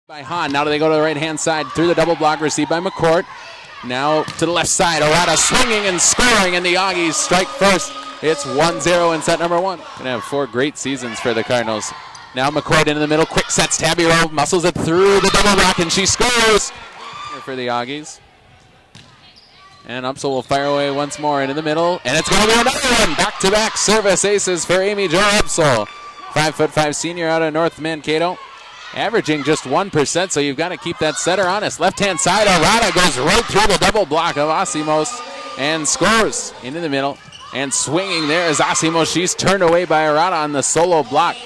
By Hahn. Now they go to the right-hand side through the double block, received by McCourt. Now to the left side, Arata swinging and scoring, and the Aggies strike first. It's 1-0 in set number one. Gonna have 4 great seasons for the Cardinals. Now McCourt into the middle, quick sets, Tabby Rowe muscles it through the double block, and she scores for the Aggies. And Upsall will fire away once more into the middle, and it's going to be another one. Back-to-back service aces for Amy Jo Upsall. 5'5" senior out of North Mankato. Averaging just 1%, so you've got to keep that setter honest. Left-hand side, Arata goes right through the double block of Asimos and scores into the middle. And swinging there is Asimos. She's turned away by Arata on the solo block.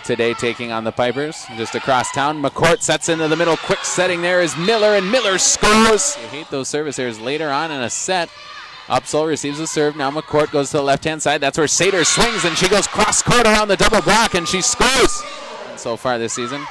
Today taking on the Pipers just across town. McCourt sets into the middle. Quick setting there is Miller, and Miller scores. You hate those service errors later on in a set. Upsall receives the serve. Now McCourt goes to the left-hand side. That's where Sater swings, and she goes cross-court around the double block, and she scores. And so far this season,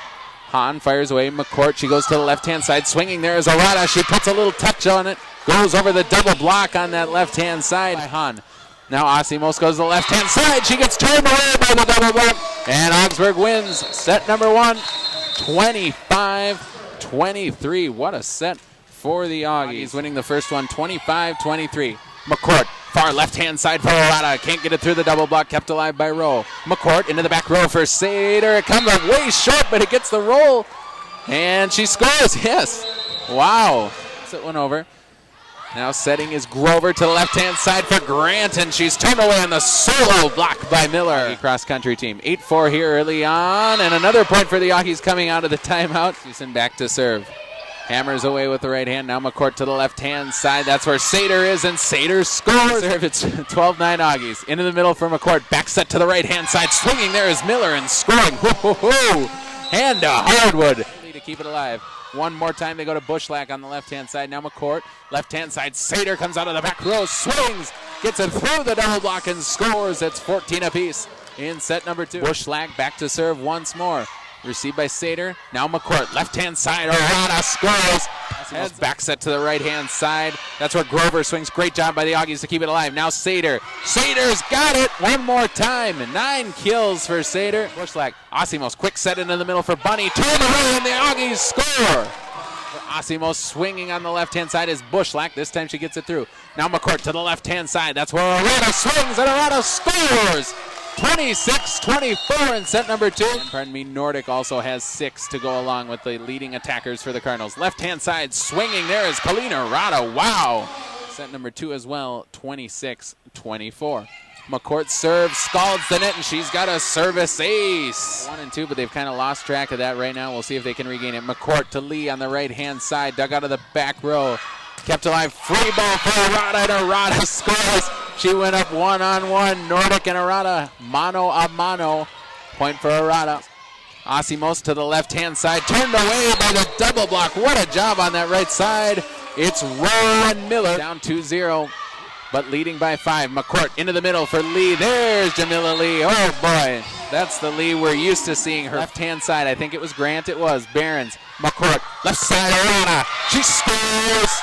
Hahn fires away. McCourt, she goes to the left-hand side. Swinging there is Arata. She puts a little touch on it. Goes over the double block on that left-hand side by Hahn. Now Asimos goes to the left-hand side. She gets turned away by the double block. And Augsburg wins set number one, 25-23. What a set for the Aggies. Winning the first one, 25-23. McCourt, far left-hand side for Arata. Can't get it through the double block, kept alive by Rowe. McCourt into the back row for Sater. It comes up way short, but it gets the roll. And she scores, yes. Wow. It went over. Now setting is Grover to the left-hand side for Grant, and she's turned away on the solo block by Miller. Cross-country team. 8-4 here early on, and another point for the Aggies coming out of the timeout. Houston back to serve. Hammers away with the right hand. Now McCourt to the left-hand side. That's where Sater is, and Sater scores. It's 12-9 Aggies. Into the middle for McCourt. Back set to the right-hand side. Swinging there is Miller, and scoring. And Hardwood to keep it alive. One more time, they go to Bushlack on the left-hand side. Now McCourt, left-hand side. Sater comes out of the back row, swings, gets it through the double block, and scores. It's 14 apiece in set number two. Bushlack back to serve once more. Received by Sater. Now McCourt, left-hand side. Arata scores. Heads back set to the right-hand side. That's where Grover swings. Great job by the Aggies to keep it alive. Now Sater. Sater's got it one more time. 9 kills for Sater. Bushlack. Asimos, quick set into the middle for Bunny. Turn away, and the Aggies score. Asimos swinging on the left-hand side is Bushlack. This time she gets it through. Now McCourt to the left-hand side. That's where Arata swings, and Arata scores. 26-24 in set number two. Pardon me, Nordic also has 6 to go along with the leading attackers for the Cardinals. Left-hand side swinging there is Colleen Arata. Wow. Set number two as well, 26-24. McCourt serves, scalds the net, and she's got a service ace. 1 and 2, but they've kind of lost track of that right now. We'll see if they can regain it. McCourt to Lee on the right-hand side, dug out of the back row. Kept alive, free ball for Arata, and Arata scores. She went up one-on-one. Nordic and Arata, mano a mano. Point for Arata. Asimos to the left-hand side, turned away by the double block. What a job on that right side. It's Rowe and Miller. Down 2-0, but leading by 5. McCourt into the middle for Lee. There's Jamila Lee. Oh, boy. That's the Lee we're used to seeing her. Left-hand side, I think it was Grant. It was. Behrens. McCourt. Left side, Arata. She scores.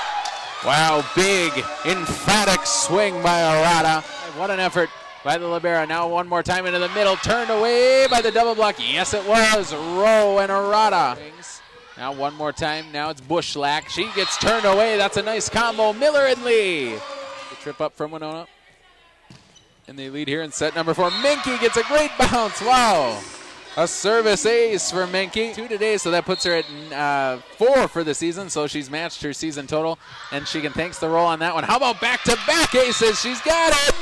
Wow, big, emphatic swing by Arata. What an effort by the libero. Now one more time into the middle, turned away by the double block. Yes, it was Rowe and Arata. Now one more time, now it's Bushlack. She gets turned away. That's a nice combo. Miller and Lee. The trip up from Winona. And they lead here in set number 4. Menke gets a great bounce. Wow. A service ace for Menke. 2 today, so that puts her at 4 for the season, so she's matched her season total, and she can thanks the roll on that one. How about back-to-back aces? She's got it!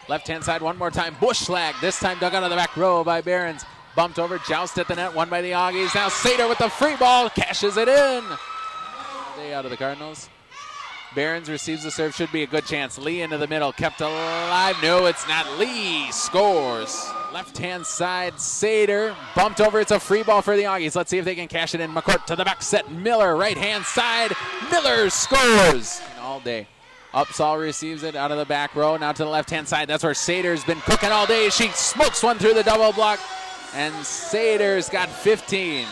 Left-hand side one more time. Bushlack, this time dug out of the back row by Behrens. Bumped over, joust at the net, won by the Aggies. Now Sater with the free ball, cashes it in. Day out of the Cardinals. Behrens receives the serve, should be a good chance. Lee into the middle, kept alive. No, it's not. Lee scores. Left-hand side, Sater bumped over. It's a free ball for the Aggies. Let's see if they can cash it in. McCourt to the back set. Miller, right-hand side. Miller scores. All day. Upsall receives it out of the back row. Now to the left-hand side. That's where Sater's been cooking all day. She smokes one through the double block, and Sater's got 15.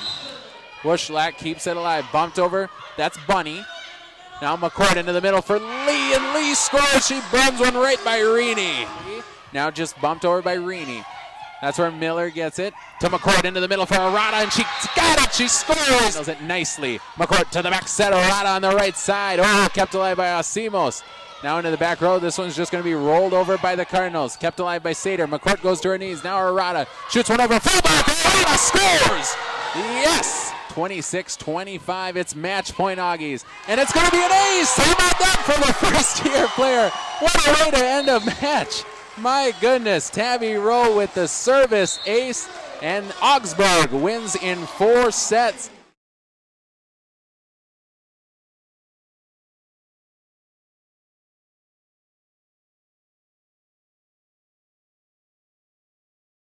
Bushlack keeps it alive. Bumped over. That's Bunny. Now McCourt into the middle for Lee, and Lee scores. She burns one right by Reaney. Now just bumped over by Reaney. That's where Miller gets it. To McCourt into the middle for Arata, and she got it. She scores. Does it nicely. McCourt to the back set. Arata on the right side. Oh, kept alive by Asimos. Now into the back row. This one's just going to be rolled over by the Cardinals. Kept alive by Sater. McCourt goes to her knees. Now Arata shoots one over fullback. Arata scores. Yes. 26-25. It's match point Augies. And it's going to be an ace. How about that for the first-year player? What a way to end a match. My goodness. Tabby Rowe with the service ace. And Augsburg wins in 4 sets.